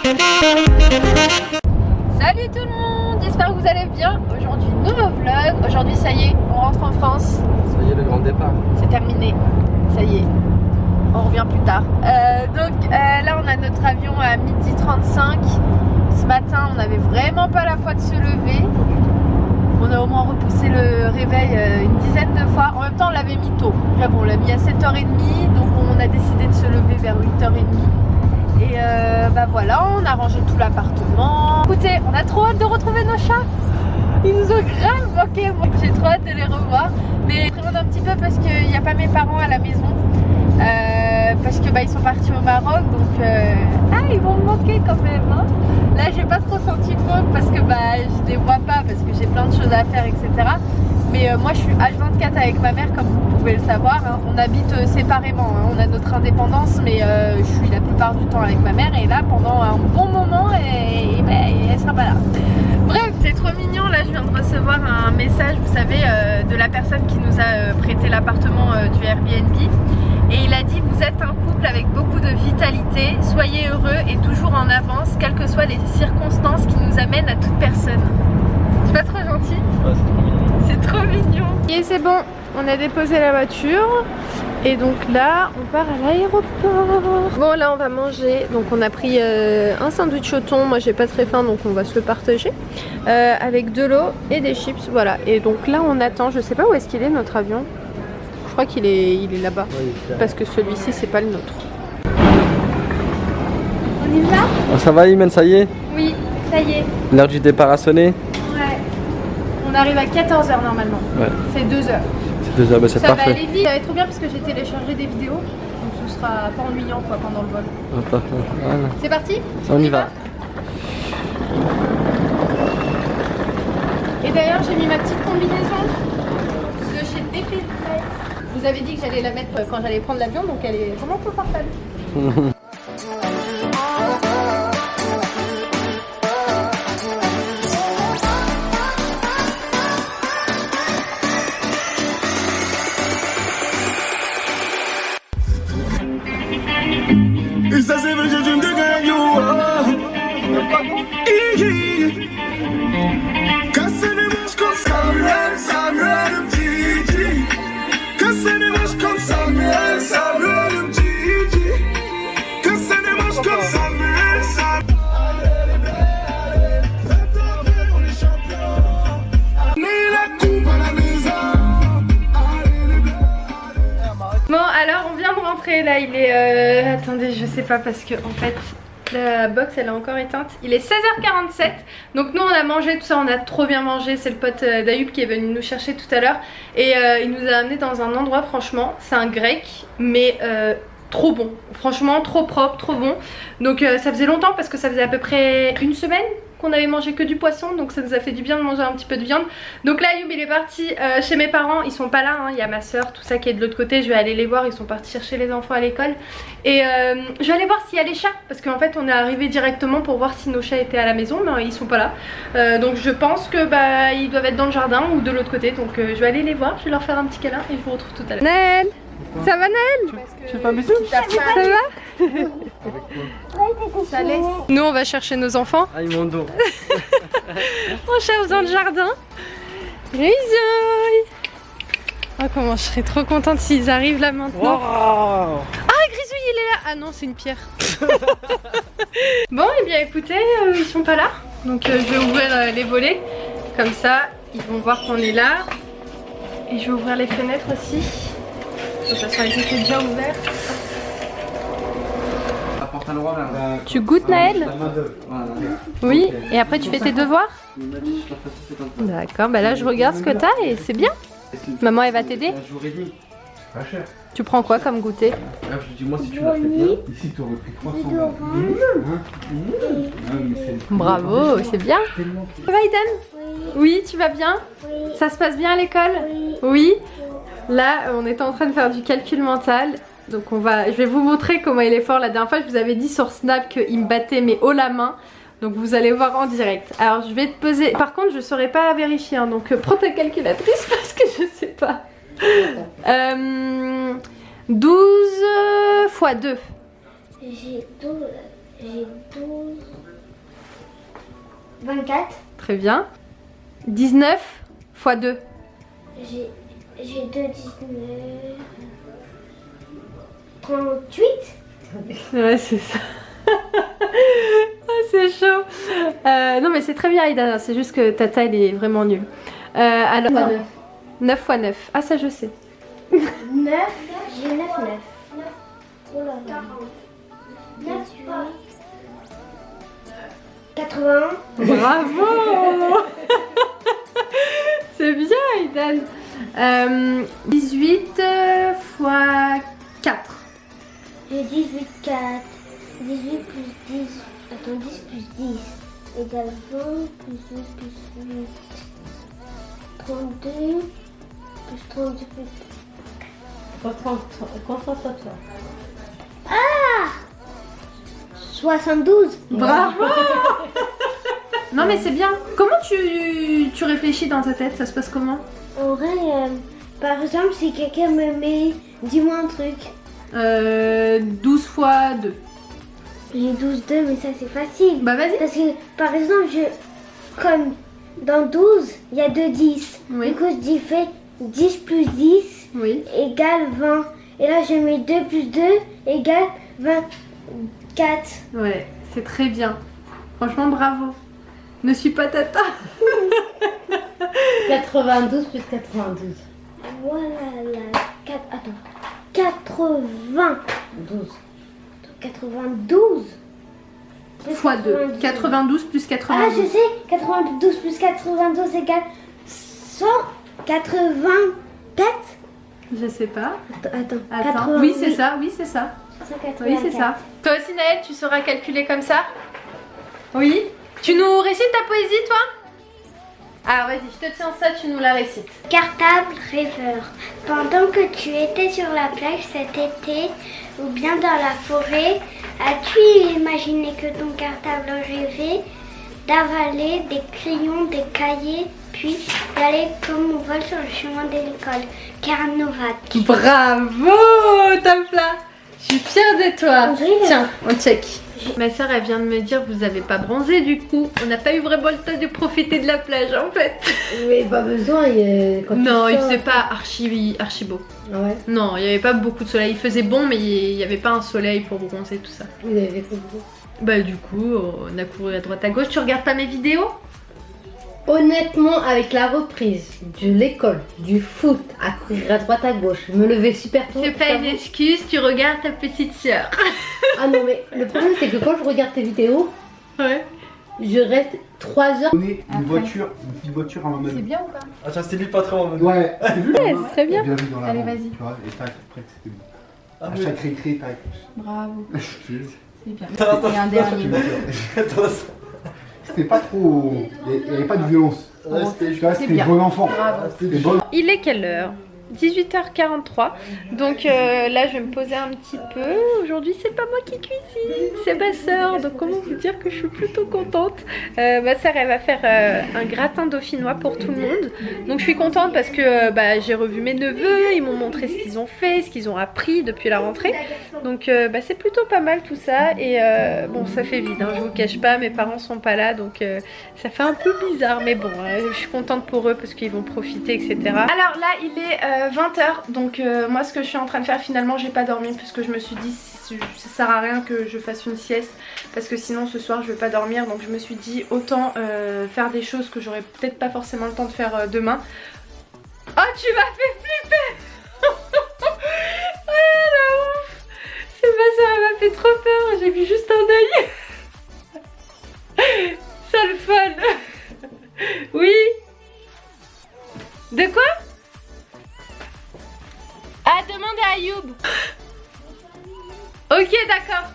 Salut tout le monde, j'espère que vous allez bien. Aujourd'hui nouveau vlog, aujourd'hui ça y est, on rentre en France. Ça y est, le grand départ. C'est terminé, ça y est, on revient plus tard. Là on a notre avion à 12h35. Ce matin on n'avait vraiment pas la foi de se lever. On a au moins repoussé le réveil une dizaine de fois. En même temps on l'avait mis tôt. Là, bon, on l'a mis à 7h30, donc on a décidé de se lever vers 8h30. Et voilà, on a rangé tout l'appartement. Écoutez, on a trop hâte de retrouver nos chats. Ils nous ont grave manqué. J'ai trop hâte de les revoir. Mais je présente un petit peu parce qu'il n'y a pas mes parents à la maison. Parce que ils sont partis au Maroc. Donc ils vont me manquer quand même. Hein. Là j'ai pas trop senti le manque parce que je les vois pas. Parce que j'ai plein de choses à faire, etc. Mais moi je suis H24 avec ma mère, comme vous pouvez le savoir. Hein. On habite séparément, hein. On a notre indépendance, mais je suis la plupart du temps avec ma mère. Et là pendant un bon moment, elle sera pas là. Bref, c'est trop mignon. Là je viens de recevoir un message, vous savez, de la personne qui nous a prêté l'appartement du Airbnb. Et il a dit: vous êtes un couple avec beaucoup de vitalité, soyez heureux et toujours en avance, quelles que soient les circonstances qui nous amènent à toute personne. C'est pas trop gentil? Ouais, c'est trop mignon. Et c'est bon, on a déposé la voiture. Et donc là, on part à l'aéroport. Bon, là on va manger. Donc on a pris un sandwich au thon. Moi j'ai pas très faim, donc on va se le partager. Avec de l'eau et des chips, voilà. Et donc là on attend, je sais pas où est-ce qu'il est notre avion. Je crois qu'il est là-bas, parce que celui-ci c'est pas le nôtre. On y va? Oh, ça va Imen, ça y est? Oui, ça y est. L'heure du départ a sonné? Ouais. On arrive à 14h normalement. Ouais. C'est 2h. C'est 2h, c'est parfait. Ça va aller vite, ça va être trop bien parce que j'ai téléchargé des vidéos. Donc ce sera pas ennuyant quoi pendant le vol. Voilà. C'est parti? On y va. Et d'ailleurs j'ai mis ma petite combinaison de chez DP. Vous avez dit que j'allais la mettre quand j'allais prendre l'avion, donc elle est vraiment confortable. Là il est attendez, je sais pas parce que en fait la box elle est encore éteinte. Il est 16h47. Donc nous on a mangé tout ça, on a trop bien mangé. C'est le pote d'Ayoub qui est venu nous chercher tout à l'heure. Et il nous a amené dans un endroit, franchement c'est un grec, mais trop bon, franchement trop propre, trop bon. Donc ça faisait longtemps parce que ça faisait à peu près une semaine qu'on avait mangé que du poisson, donc ça nous a fait du bien de manger un petit peu de viande. Donc là Ayoub il est parti chez mes parents, ils sont pas là, hein. Il y a ma soeur, tout ça qui est de l'autre côté, je vais aller les voir, ils sont partis chercher les enfants à l'école. Et je vais aller voir s'il y a les chats, parce qu'en fait on est arrivé directement pour voir si nos chats étaient à la maison, mais ils sont pas là. Donc je pense que ils doivent être dans le jardin ou de l'autre côté, donc je vais aller les voir, je vais leur faire un petit câlin et je vous retrouve tout à l'heure. Naël, ça va Naël? Tu fais pas un bisou? Ça va? Ça laisse. Nous on va chercher nos enfants. Ah, ils m'ont dos. On cherche dans le jardin. Grisouille. Oh comment je serais trop contente s'ils arrivent là maintenant. Wow. Ah Grisouille il est là. Ah non c'est une pierre. Bon et bien écoutez, ils sont pas là. Donc je vais ouvrir les volets. Comme ça ils vont voir qu'on est là. Et je vais ouvrir les fenêtres aussi. De toute façon elles étaient déjà ouvertes. Tu goûtes Naël? Oui, et après tu fais tes devoirs? D'accord, bah là je regarde ce que t'as et c'est bien. Maman elle va t'aider? Tu prends quoi comme goûter? Dis-moi si tu l'as fait bien. Ici tu aurais pris 300. Bravo, c'est bien. Ça va Eden? Oui, tu vas bien? Ça se passe bien à l'école? Oui. Là on était en train de faire du calcul mental. Donc je vais vous montrer comment il est fort. La dernière fois je vous avais dit sur Snap qu'il me battait mais haut la main. Donc vous allez voir en direct. Alors je vais te poser. Par contre je ne saurais pas vérifier hein. Donc prends ta calculatrice parce que je sais pas. 12 x 2. J'ai 12. J'ai 12. 24. Très bien. 19 x 2. J'ai 2, 19. 38. Ouais, c'est ça. Ah, c'est chaud. Non, mais c'est très bien, Aïda. C'est juste que ta taille est vraiment nulle. Alors, 9 x 9. Ah, ça, je sais. 9. J'ai 9, 9. Oh là là. 9, 81. Bravo. C'est bien, Aidan. 18 x 4. J'ai 18, 4. 18 plus 10. Attends, 10 plus 10 égale 20 plus 8 plus 8. 32 plus 32 plus... Concentre-toi. Ah 72. Bravo. Non, mais c'est bien. Comment tu réfléchis dans ta tête? Ça se passe comment? En vrai, par exemple, si quelqu'un me met... Dis-moi un truc. 12 x 2. J'ai 12, 2, mais ça c'est facile. Bah, vas-y. Parce que, par exemple, comme dans 12, il y a 2 10. Oui. Du coup, je fais 10 plus 10 Oui. égale 20. Et là, je mets 2 plus 2 égale 24. Ouais, c'est très bien. Franchement, bravo. Ne suis pas tata. 92 plus 92. Voilà la... Attends. 80. 12. 92 x 2. 92 plus 92. Ah, je sais. 92 plus 92 égale 184. Je sais pas. Attends. Attends. Oui, c'est ça. Oui, c'est ça. 184. Oui, c'est ça. Toi aussi, Naël, tu sauras calculer comme ça? Oui. Tu nous récites ta poésie, toi? Alors, vas-y, je te tiens ça, tu nous la récites. Cartable rêveur. Pendant que tu étais sur la plage cet été ou bien dans la forêt, as-tu imaginé que ton cartable rêvait d'avaler des crayons, des cahiers, puis d'aller comme on vole sur le chemin de l'école? Carnovac. Bravo, Tapla. Je suis fière de toi. On dirait- Tiens, on check. Ma soeur, elle vient de me dire, vous avez pas bronzé du coup. On n'a pas eu vraiment le temps de profiter de la plage en fait. Mais pas besoin. Quand Non, tu il sors- faisait pas archi beau. Ah ouais. Non, il n'y avait pas beaucoup de soleil. Il faisait bon, mais il n'y avait pas un soleil pour bronzer, tout ça. Vous avez fait quoi? Bah, du coup, on a couru à droite à gauche. Tu regardes pas mes vidéos? Honnêtement, avec la reprise de l'école, du foot, à courir à droite à gauche, me lever super tôt. C'est pas une excuse, tu regardes ta petite soeur. Ah non, mais le problème c'est que quand je regarde tes vidéos, Ouais. je reste 3 heures. Donner une petite voiture à ma mère. bien ou pas? Ah, tiens, c'était lui le patron. Ouais, c'est lui. Ouais, c'est très bien. Bien vu dans la Allez, bande, vas-y. Tu vois, et tac, après c'était bon. Ah, À oui. chaque récré, tac. Bravo, Tu- c'est bien. Attends, Et un tu dernier. m'as fait- C'était pas trop. Il n'y avait pas de violence. Ouais, c'était Tu vois, C'est c'était bien. bon enfant. Bravo. C'était bon. Il est quelle heure? 18h43. Donc là, je vais me poser un petit peu. Aujourd'hui, c'est pas moi qui cuisine, c'est ma soeur. Donc comment vous dire que je suis plutôt contente. Ma soeur, elle va faire un gratin dauphinois pour tout le monde. Donc je suis contente parce que j'ai revu mes neveux. Ils m'ont montré ce qu'ils ont fait, ce qu'ils ont appris depuis la rentrée. Donc c'est plutôt pas mal tout ça. Et bon, ça fait vide, hein, je vous cache pas. Mes parents sont pas là, donc ça fait un peu bizarre. Mais bon, je suis contente pour eux parce qu'ils vont profiter, etc. Alors là, il est 20h. Donc moi, ce que je suis en train de faire, finalement, j'ai pas dormi parce que je me suis dit ça sert à rien que je fasse une sieste parce que sinon ce soir je vais pas dormir. Donc je me suis dit autant faire des choses que j'aurais peut-être pas forcément le temps de faire demain. Oh, tu m'as fait flipper. Oh la ouf. C'est ma soeur, elle m'a fait trop peur. J'ai vu juste un œil. Sale folle. Oui. De quoi? Ah, demandez à Ayoub. Ok, d'accord.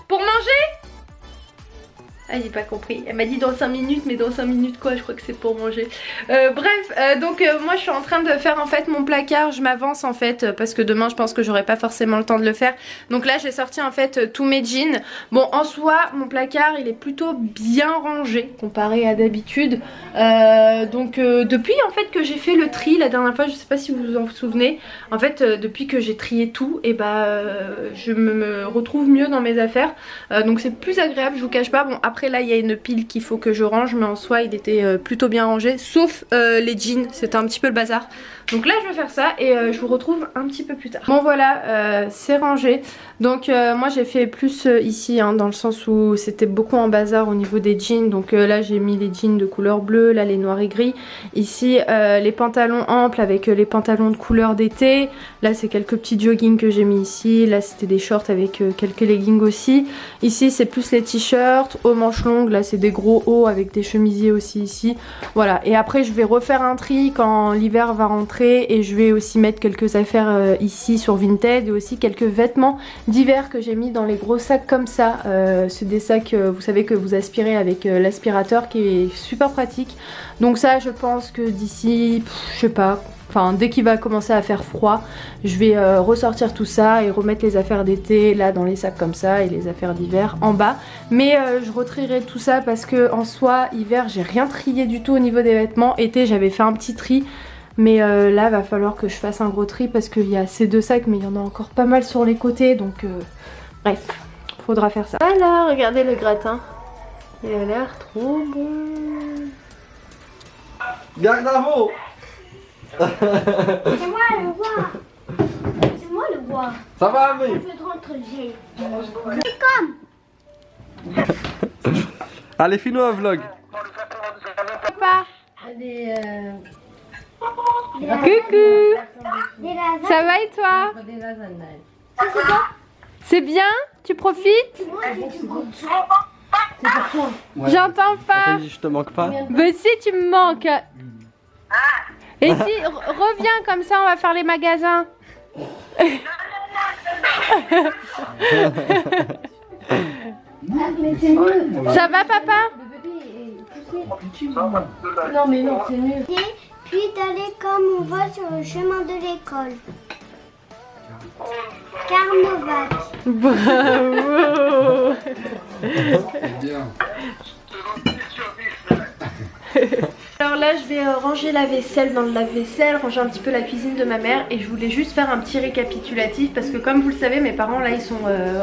Pour manger? Ah, j'ai pas compris. Elle m'a dit dans 5 minutes, mais dans 5 minutes quoi? Je crois que c'est pour manger. Donc moi je suis en train de faire en fait mon placard. Je m'avance en fait parce que demain je pense que j'aurai pas forcément le temps de le faire. Donc là j'ai sorti en fait tous mes jeans. Bon, en soi mon placard il est plutôt bien rangé comparé à d'habitude. Depuis en fait que j'ai fait le tri la dernière fois, je sais pas si vous vous en souvenez. En fait depuis que j'ai trié tout, et je me retrouve mieux dans mes affaires. Donc c'est plus agréable, je vous cache pas. Bon, après là il y a une pile qu'il faut que je range, mais en soi il était plutôt bien rangé, sauf les jeans, c'était un petit peu le bazar. Donc là je vais faire ça et je vous retrouve un petit peu plus tard. Bon voilà, c'est rangé. Donc moi j'ai fait plus ici hein, dans le sens où c'était beaucoup en bazar au niveau des jeans. Donc là j'ai mis les jeans de couleur bleue, là les noirs et gris. Ici les pantalons amples avec les pantalons de couleur d'été. Là c'est quelques petits joggings que j'ai mis ici. Là c'était des shorts avec quelques leggings aussi. Ici c'est plus les t-shirts aux manches longues. Là c'est des gros hauts avec des chemisiers aussi ici. Voilà, et après je vais refaire un tri quand l'hiver va rentrer. Et je vais aussi mettre quelques affaires ici sur Vinted. Et aussi quelques vêtements d'hiver que j'ai mis dans les gros sacs comme ça. C'est des sacs vous savez que vous aspirez avec l'aspirateur qui est super pratique. Donc ça je pense que d'ici je sais pas, enfin dès qu'il va commencer à faire froid, je vais ressortir tout ça et remettre les affaires d'été là dans les sacs comme ça et les affaires d'hiver en bas. Mais je retrierai tout ça parce que en soi hiver j'ai rien trié du tout au niveau des vêtements. Été j'avais fait un petit tri. Mais là va falloir que je fasse un gros tri parce qu'il y a ces deux sacs mais il y en a encore pas mal sur les côtés. Donc bref, faudra faire ça. Voilà, regardez le gratin. Il a l'air trop bon. Garde à vous. C'est moi le roi. C'est moi le roi. Ça va, Je ami? veux te rentrer. C'est comme. Allez, finis un vlog. Papa, Des, coucou. Des lasagnes. Ça va et toi? des lasagnes. C'est bien? Tu profites? Moi, j'ai du goût. C'est pour toi. J'entends pas. Je te manque pas. Bah si tu me manques. Et si, reviens comme ça on va faire les magasins. Mais c'est mieux. Ça va papa? Le bébé est poussé. Non mais non, c'est mieux. Puis d'aller comme on va sur le chemin de l'école. Carnaval. Bravo. Bien. Alors là je vais ranger la vaisselle dans le lave-vaisselle, ranger un petit peu la cuisine de ma mère. Et je voulais juste faire un petit récapitulatif parce que comme vous le savez mes parents là ils sont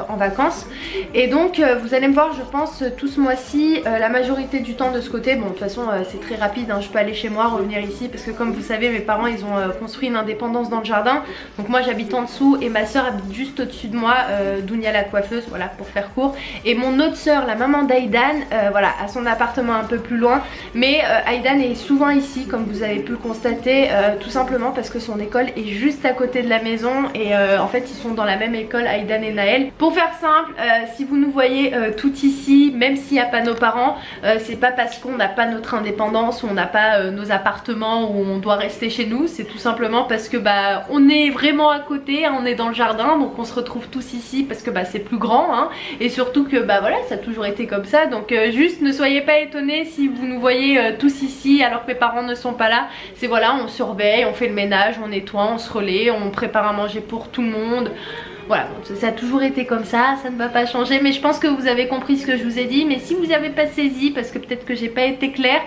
en vacances. Et donc vous allez me voir je pense tout ce mois-ci la majorité du temps de ce côté. Bon de toute façon c'est très rapide hein. Je peux aller chez moi, revenir ici parce que comme vous savez mes parents ils ont construit une indépendance dans le jardin. Donc moi j'habite en dessous et ma soeur habite juste au-dessus de moi, Dounia la coiffeuse, voilà pour faire court. Et mon autre soeur, la maman d'Aïdan, voilà a son appartement un peu plus loin. Mais Aïdan est souvent ici comme vous avez pu le constater, tout simplement parce que son école est juste à côté de la maison. Et en fait ils sont dans la même école, Aïdan et Naël. Pour faire simple, si vous nous voyez tout ici, même s'il n'y a pas nos parents, c'est pas parce qu'on n'a pas notre indépendance ou on n'a pas nos appartements où on doit rester chez nous. C'est tout simplement parce que bah on est vraiment à côté, hein, on est dans le jardin. Donc on se retrouve tous ici parce que bah c'est plus grand hein, et surtout que bah voilà ça a toujours été comme ça. Donc juste ne soyez pas étonnés si vous nous voyez tous ici alors que mes parents ne sont pas là. C'est voilà, on surveille, on fait le ménage, on nettoie, on se relaie, on prépare à manger pour tout le monde. Voilà, ça a toujours été comme ça ne va pas changer. Mais je pense que vous avez compris ce que je vous ai dit. Mais si vous n'avez pas saisi, parce que peut-être que j'ai pas été claire,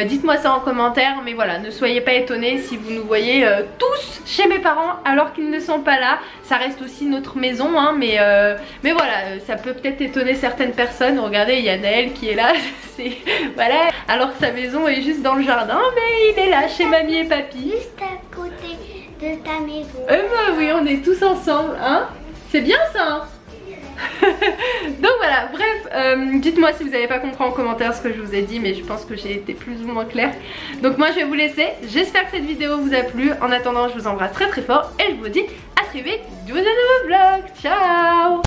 dites-moi ça en commentaire. Mais voilà, ne soyez pas étonnés si vous nous voyez tous chez mes parents alors qu'ils ne sont pas là. Ça reste aussi notre maison hein, mais voilà, ça peut peut-être étonner certaines personnes. Regardez, il y a Naël qui est là. Voilà, alors que sa maison est juste dans le jardin. Mais il est là chez mamie et papy. Juste à côté de ta maison. Bah oui, on est tous ensemble hein. C'est bien ça hein. Donc voilà, bref, dites-moi si vous n'avez pas compris en commentaire ce que je vous ai dit. Mais je pense que j'ai été plus ou moins claire. Donc moi je vais vous laisser, j'espère que cette vidéo vous a plu. En attendant je vous embrasse très très fort et je vous dis à très vite dans un nouveau vlog, ciao.